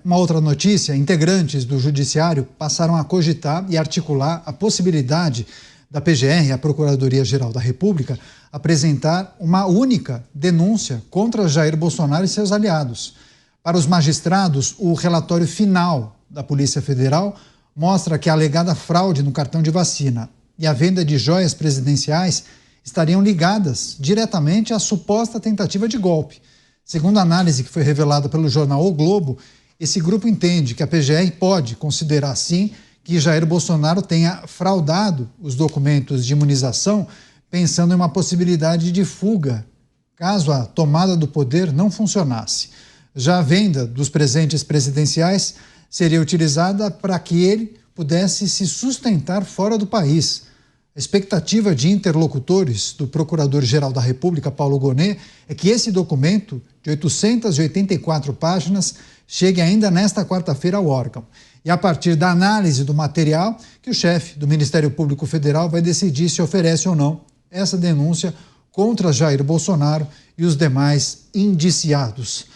Uma outra notícia: integrantes do Judiciário passaram a cogitar e articular a possibilidade da PGR, a Procuradoria-Geral da República, apresentar uma única denúncia contra Jair Bolsonaro e seus aliados. Para os magistrados, o relatório final da Polícia Federal mostra que a alegada fraude no cartão de vacina e a venda de joias presidenciais estariam ligadas diretamente à suposta tentativa de golpe. Segundo a análise que foi revelada pelo jornal O Globo, esse grupo entende que a PGR pode considerar, sim, que Jair Bolsonaro tenha fraudado os documentos de imunização, pensando em uma possibilidade de fuga, caso a tomada do poder não funcionasse. Já a venda dos presentes presidenciais seria utilizada para que ele pudesse se sustentar fora do país. A expectativa de interlocutores do Procurador-Geral da República, Paulo Gonet, é que esse documento, de 884 páginas, chegue ainda nesta quarta-feira ao órgão. E a partir da análise do material, que o chefe do Ministério Público Federal vai decidir se oferece ou não essa denúncia contra Jair Bolsonaro e os demais indiciados.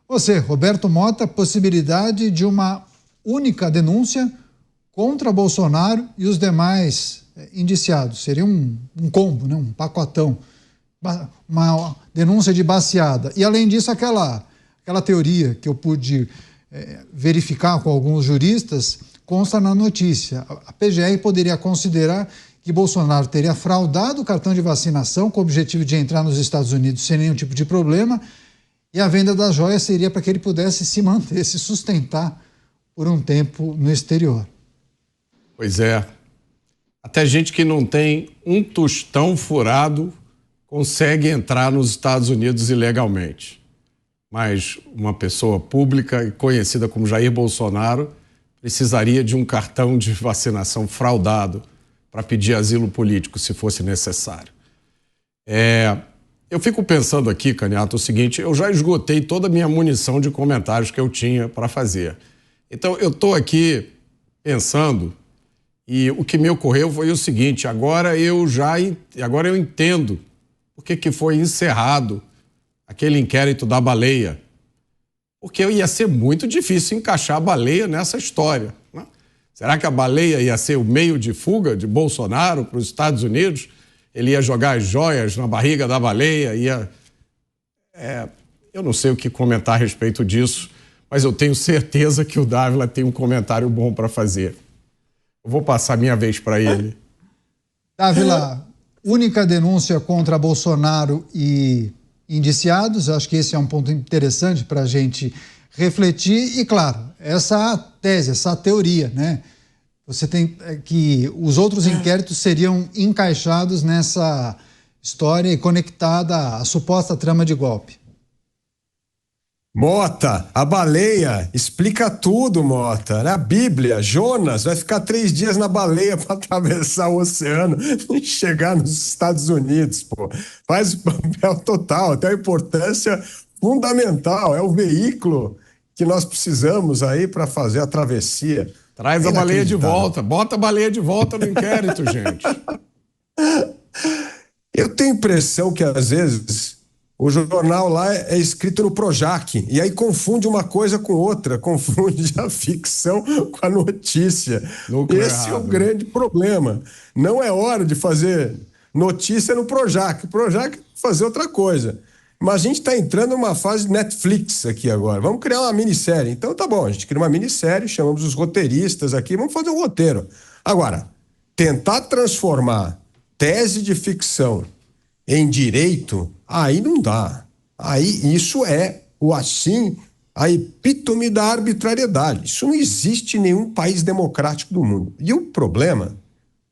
Você, Roberto Mota, possibilidade de uma única denúncia contra Bolsonaro e os demais indiciados. Seria um combo, né? Um pacotão. Uma denúncia de baseada. E, além disso, aquela teoria que eu pude verificar com alguns juristas, consta na notícia. A PGR poderia considerar que Bolsonaro teria fraudado o cartão de vacinação com o objetivo de entrar nos Estados Unidos sem nenhum tipo de problema, e a venda das joias seria para que ele pudesse se manter, se sustentar por um tempo no exterior. Pois é. Até gente que não tem um tostão furado consegue entrar nos Estados Unidos ilegalmente. Mas uma pessoa pública e conhecida como Jair Bolsonaro precisaria de um cartão de vacinação fraudado para pedir asilo político, se fosse necessário. Eu fico pensando aqui, Caniato, o seguinte: eu já esgotei toda a minha munição de comentários que eu tinha para fazer. Então, eu estou aqui pensando, e o que me ocorreu foi o seguinte: agora eu entendo por que foi encerrado aquele inquérito da baleia. Porque ia ser muito difícil encaixar a baleia nessa história, né? Será que a baleia ia ser o meio de fuga de Bolsonaro para os Estados Unidos? Ele ia jogar as joias na barriga da baleia, eu não sei o que comentar a respeito disso, mas eu tenho certeza que o Dávila tem um comentário bom para fazer. Eu vou passar a minha vez para ele. Dávila, única denúncia contra Bolsonaro e indiciados, acho que esse é um ponto interessante para a gente refletir. E, claro, essa tese, essa teoria, né? Você tem que os outros inquéritos seriam encaixados nessa história e conectada à suposta trama de golpe. Mota, a baleia explica tudo, Mota. Na Bíblia, Jonas vai ficar 3 dias na baleia para atravessar o oceano e chegar nos Estados Unidos, pô. Faz o papel total, tem uma importância fundamental. É o veículo que nós precisamos aí para fazer a travessia. Traz a baleia de volta, bota a baleia de volta no inquérito, gente. Eu tenho a impressão que, às vezes, o jornal lá é escrito no Projac, e aí confunde uma coisa com outra, confunde a ficção com a notícia. Esse é o grande problema. Não é hora de fazer notícia no Projac. O Projac fazer outra coisa. Mas a gente está entrando numa fase de Netflix aqui agora. Vamos criar uma minissérie. Então tá bom, a gente cria uma minissérie, chamamos os roteiristas aqui, vamos fazer um roteiro. Agora, tentar transformar tese de ficção em direito, aí não dá. Aí isso é a epítome da arbitrariedade. Isso não existe em nenhum país democrático do mundo. E o problema,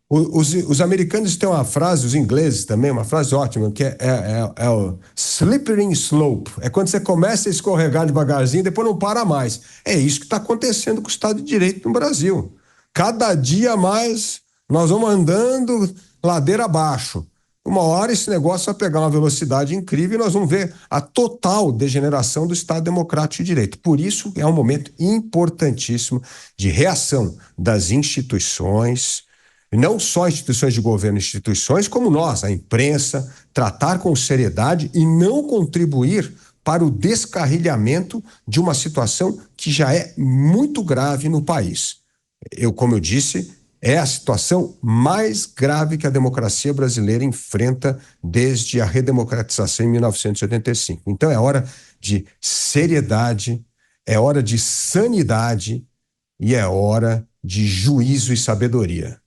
os americanos têm uma frase, os ingleses também, uma frase ótima, que é o slippery slope. É quando você começa a escorregar devagarzinho e depois não para mais. É isso que está acontecendo com o Estado de Direito no Brasil. Cada dia mais nós vamos andando ladeira abaixo. Uma hora esse negócio vai pegar uma velocidade incrível e nós vamos ver a total degeneração do Estado Democrático de Direito. Por isso é um momento importantíssimo de reação das instituições, não só instituições de governo, instituições como nós, a imprensa, tratar com seriedade e não contribuir para o descarrilhamento de uma situação que já é muito grave no país. Como eu disse, é a situação mais grave que a democracia brasileira enfrenta desde a redemocratização em 1985. Então é hora de seriedade, é hora de sanidade e é hora de juízo e sabedoria.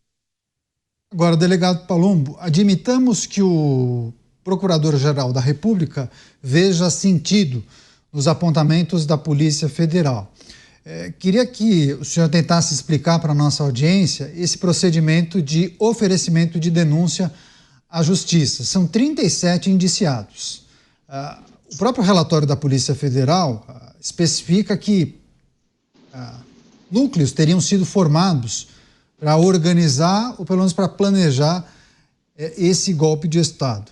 Agora, delegado Palumbo, admitamos que o Procurador-Geral da República veja sentido nos apontamentos da Polícia Federal. Queria que o senhor tentasse explicar para a nossa audiência esse procedimento de oferecimento de denúncia à Justiça. São 37 indiciados. O próprio relatório da Polícia Federal especifica que núcleos teriam sido formados para organizar ou pelo menos para planejar esse golpe de Estado.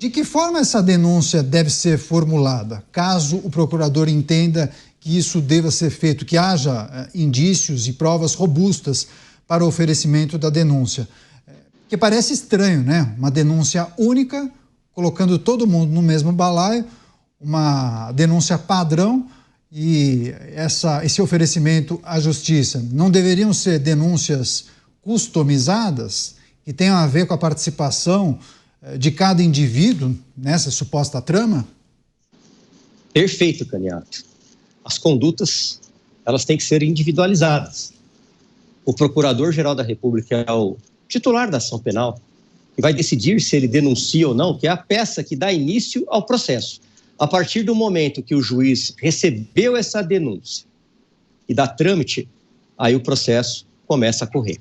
De que forma essa denúncia deve ser formulada, caso o procurador entenda que isso deva ser feito, que haja indícios e provas robustas para o oferecimento da denúncia? Que parece estranho, né? Uma denúncia única, colocando todo mundo no mesmo balaio, uma denúncia padrão e esse oferecimento à Justiça. Não deveriam ser denúncias customizadas, que tenham a ver com a participação de cada indivíduo nessa suposta trama? Perfeito, Caniato. As condutas, elas têm que ser individualizadas. O Procurador-Geral da República é o titular da ação penal e vai decidir se ele denuncia ou não, que é a peça que dá início ao processo. A partir do momento que o juiz recebeu essa denúncia e dá trâmite, aí o processo começa a correr.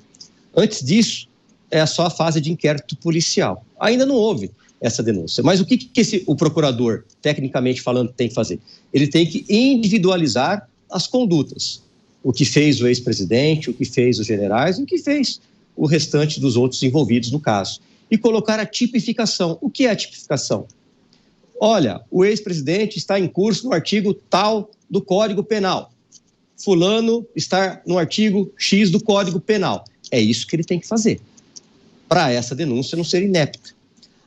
Antes disso, é só a fase de inquérito policial. Ainda não houve essa denúncia. Mas o que o procurador, tecnicamente falando, tem que fazer? Ele tem que individualizar as condutas. O que fez o ex-presidente, o que fez os generais, o que fez o restante dos outros envolvidos no caso. E colocar a tipificação. O que é a tipificação? Olha, o ex-presidente está em curso no artigo tal do Código Penal. Fulano está no artigo X do Código Penal. É isso que ele tem que fazer, para essa denúncia não ser inepta.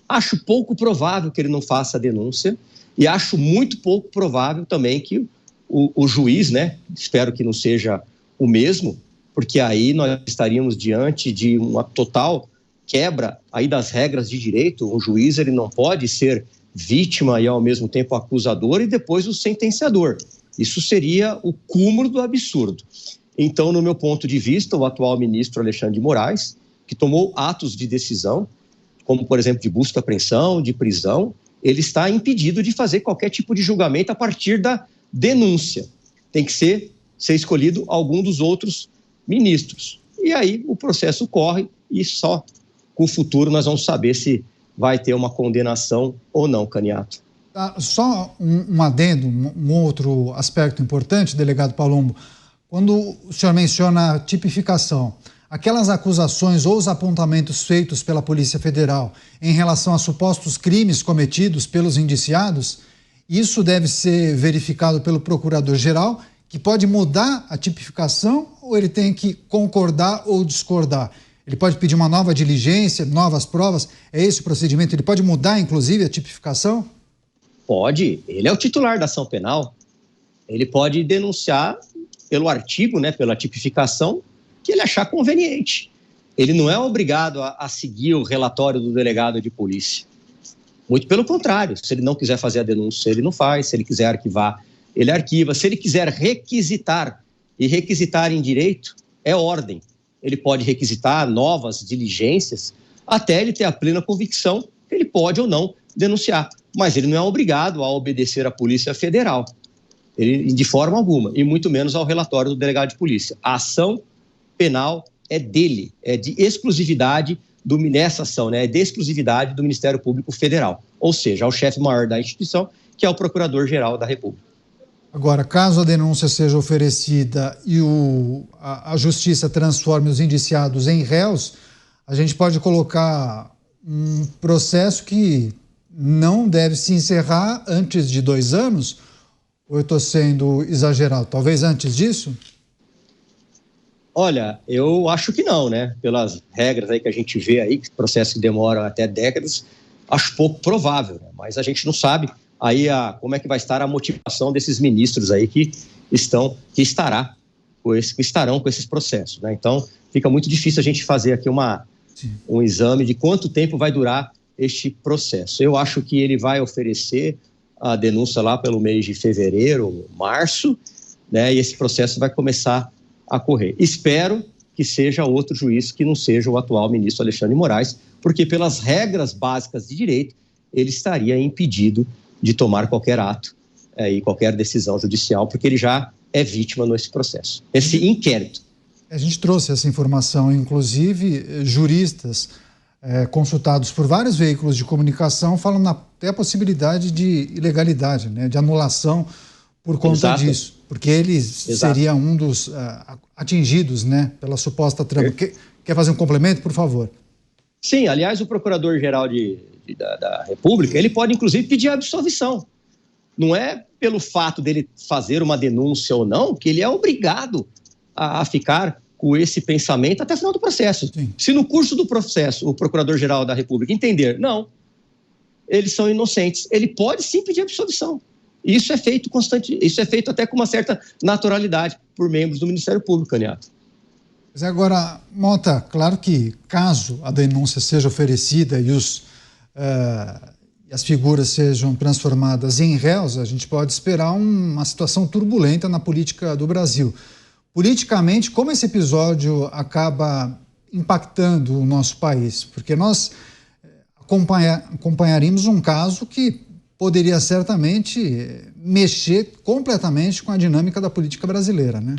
Acho pouco provável que ele não faça a denúncia e acho muito pouco provável também que o juiz, né, espero que não seja o mesmo, porque aí nós estaríamos diante de uma total quebra aí das regras de direito. O juiz, ele não pode ser vítima e ao mesmo tempo acusador e depois o sentenciador. Isso seria o cúmulo do absurdo. Então, no meu ponto de vista, o atual ministro Alexandre de Moraes, que tomou atos de decisão, como, por exemplo, de busca, apreensão, de prisão, ele está impedido de fazer qualquer tipo de julgamento a partir da denúncia. Tem que ser escolhido algum dos outros ministros. E aí o processo corre e só com o futuro nós vamos saber se vai ter uma condenação ou não, Caniato. Só um adendo, um outro aspecto importante, delegado Palumbo. Quando o senhor menciona a tipificação, aquelas acusações ou os apontamentos feitos pela Polícia Federal em relação a supostos crimes cometidos pelos indiciados, isso deve ser verificado pelo Procurador-Geral, que pode mudar a tipificação ou ele tem que concordar ou discordar? Ele pode pedir uma nova diligência, novas provas? É esse o procedimento? Ele pode mudar, inclusive, a tipificação? Pode. Ele é o titular da ação penal. Ele pode denunciar pelo artigo, né, pela tipificação, que ele achar conveniente. Ele não é obrigado a seguir o relatório do delegado de polícia. Muito pelo contrário, se ele não quiser fazer a denúncia, ele não faz. Se ele quiser arquivar, ele arquiva. Se ele quiser requisitar, e requisitar em direito é ordem. Ele pode requisitar novas diligências até ele ter a plena convicção que ele pode ou não denunciar. Mas ele não é obrigado a obedecer à Polícia Federal, ele, de forma alguma, e muito menos ao relatório do delegado de polícia. A ação penal é dele, é de exclusividade nessa ação, né? É de exclusividade do Ministério Público Federal, ou seja, ao chefe maior da instituição, que é o Procurador-Geral da República. Agora, caso a denúncia seja oferecida e a Justiça transforme os indiciados em réus, a gente pode colocar um processo que não deve se encerrar antes de 2 anos? Ou eu estou sendo exagerado? Talvez antes disso? Olha, eu acho que não, né? Pelas regras aí que a gente vê aí, processos que demoram até décadas, acho pouco provável, né? Mas a gente não sabe aí como é que vai estar a motivação desses ministros aí que estarão com esses processos, né? Então, fica muito difícil a gente fazer aqui um exame de quanto tempo vai durar este processo. Eu acho que ele vai oferecer a denúncia lá pelo mês de fevereiro, março, né? E esse processo vai começar a correr. Espero que seja outro juiz que não seja o atual ministro Alexandre de Moraes, porque pelas regras básicas de direito, ele estaria impedido de tomar qualquer ato e qualquer decisão judicial, porque ele já é vítima nesse processo, esse inquérito. A gente trouxe essa informação, inclusive juristas consultados por vários veículos de comunicação falam até a possibilidade de ilegalidade, né, de anulação por conta disso, porque ele seria um dos atingidos, né, pela suposta trama. Quer fazer um complemento, por favor? Sim, aliás, o Procurador-Geral da República, ele pode, inclusive, pedir a absolvição. Não é pelo fato dele fazer uma denúncia ou não que ele é obrigado a ficar com esse pensamento até o final do processo. Sim. Se no curso do processo o Procurador-Geral da República entender, não, eles são inocentes, ele pode sim pedir absolvição. Isso é feito isso é feito até com uma certa naturalidade por membros do Ministério Público, Caniato. Mas agora, Mota, claro que caso a denúncia seja oferecida e as figuras sejam transformadas em réus, a gente pode esperar uma situação turbulenta na política do Brasil. Politicamente, como esse episódio acaba impactando o nosso país? Porque nós acompanharíamos um caso que poderia certamente mexer completamente com a dinâmica da política brasileira, né?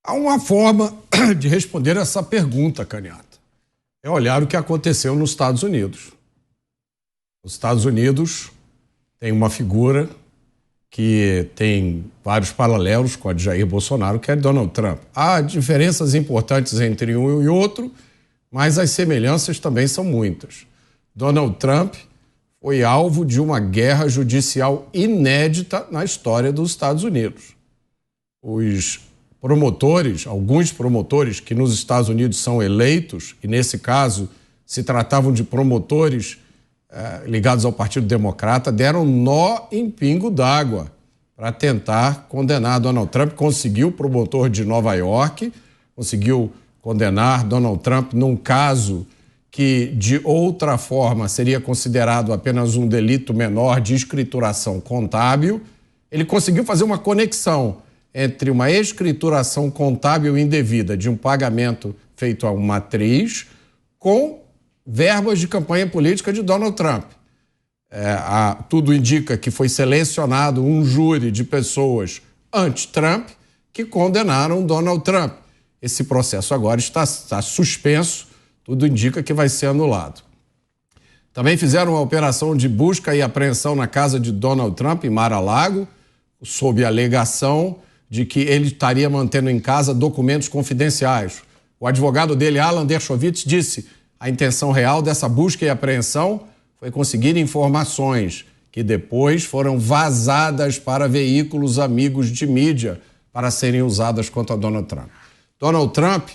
Há uma forma de responder essa pergunta, Caniato. É olhar o que aconteceu nos Estados Unidos. Os Estados Unidos tem uma figura que tem vários paralelos com a de Jair Bolsonaro, que é Donald Trump. Há diferenças importantes entre um e outro, mas as semelhanças também são muitas. Donald Trump foi alvo de uma guerra judicial inédita na história dos Estados Unidos. Os promotores, alguns promotores que nos Estados Unidos são eleitos, e nesse caso se tratavam de promotores ligados ao Partido Democrata, deram nó em pingo d'água para tentar condenar Donald Trump. Conseguiu, o promotor de Nova York, conseguiu condenar Donald Trump num caso que, de outra forma, seria considerado apenas um delito menor de escrituração contábil. Ele conseguiu fazer uma conexão entre uma escrituração contábil indevida de um pagamento feito a uma atriz com verbas de campanha política de Donald Trump. Tudo indica que foi selecionado um júri de pessoas anti-Trump que condenaram Donald Trump. Esse processo agora está suspenso, tudo indica que vai ser anulado. Também fizeram uma operação de busca e apreensão na casa de Donald Trump, em Mar-a-Lago, sob a alegação de que ele estaria mantendo em casa documentos confidenciais. O advogado dele, Alan Dershowitz, disse: a intenção real dessa busca e apreensão foi conseguir informações que depois foram vazadas para veículos amigos de mídia para serem usadas contra Donald Trump. Donald Trump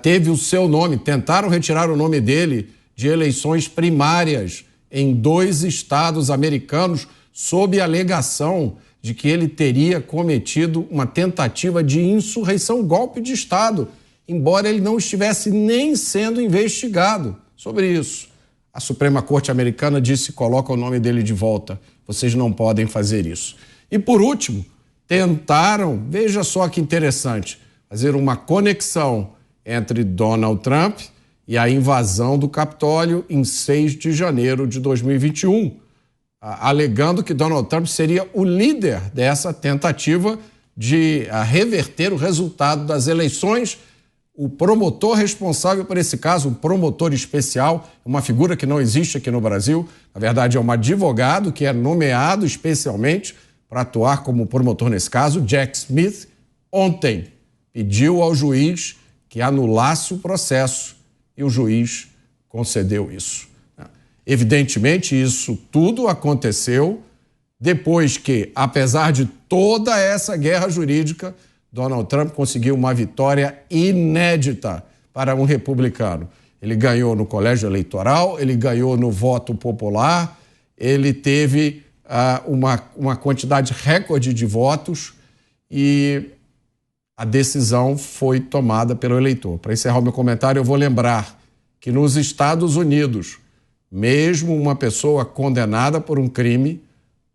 teve o seu nome, tentaram retirar o nome dele de eleições primárias em 2 estados americanos sob a alegação de que ele teria cometido uma tentativa de insurreição, golpe de Estado, embora ele não estivesse nem sendo investigado sobre isso. A Suprema Corte americana disse: coloca o nome dele de volta, vocês não podem fazer isso. E por último, tentaram, veja só que interessante, fazer uma conexão entre Donald Trump e a invasão do Capitólio em 6 de janeiro de 2021, alegando que Donald Trump seria o líder dessa tentativa de reverter o resultado das eleições. O promotor responsável por esse caso, um promotor especial, uma figura que não existe aqui no Brasil, na verdade é um advogado que é nomeado especialmente para atuar como promotor nesse caso, Jack Smith, ontem pediu ao juiz que anulasse o processo e o juiz concedeu isso. Evidentemente, isso tudo aconteceu depois que, apesar de toda essa guerra jurídica, Donald Trump conseguiu uma vitória inédita para um republicano. Ele ganhou no colégio eleitoral, ele ganhou no voto popular, ele teve uma quantidade recorde de votos e a decisão foi tomada pelo eleitor. Para encerrar o meu comentário, eu vou lembrar que nos Estados Unidos, mesmo uma pessoa condenada por um crime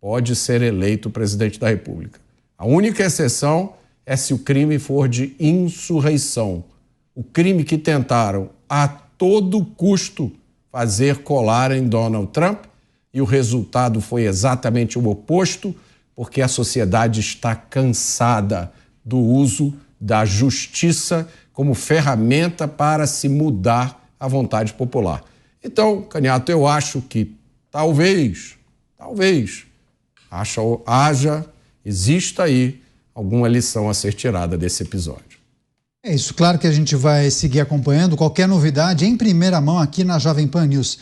pode ser eleito presidente da República. A única exceção é se o crime for de insurreição. O crime que tentaram a todo custo fazer colar em Donald Trump, e o resultado foi exatamente o oposto, porque a sociedade está cansada do uso da justiça como ferramenta para se mudar a vontade popular. Então, Caniato, eu acho que talvez, exista aí alguma lição a ser tirada desse episódio. É isso, claro que a gente vai seguir acompanhando qualquer novidade em primeira mão aqui na Jovem Pan News.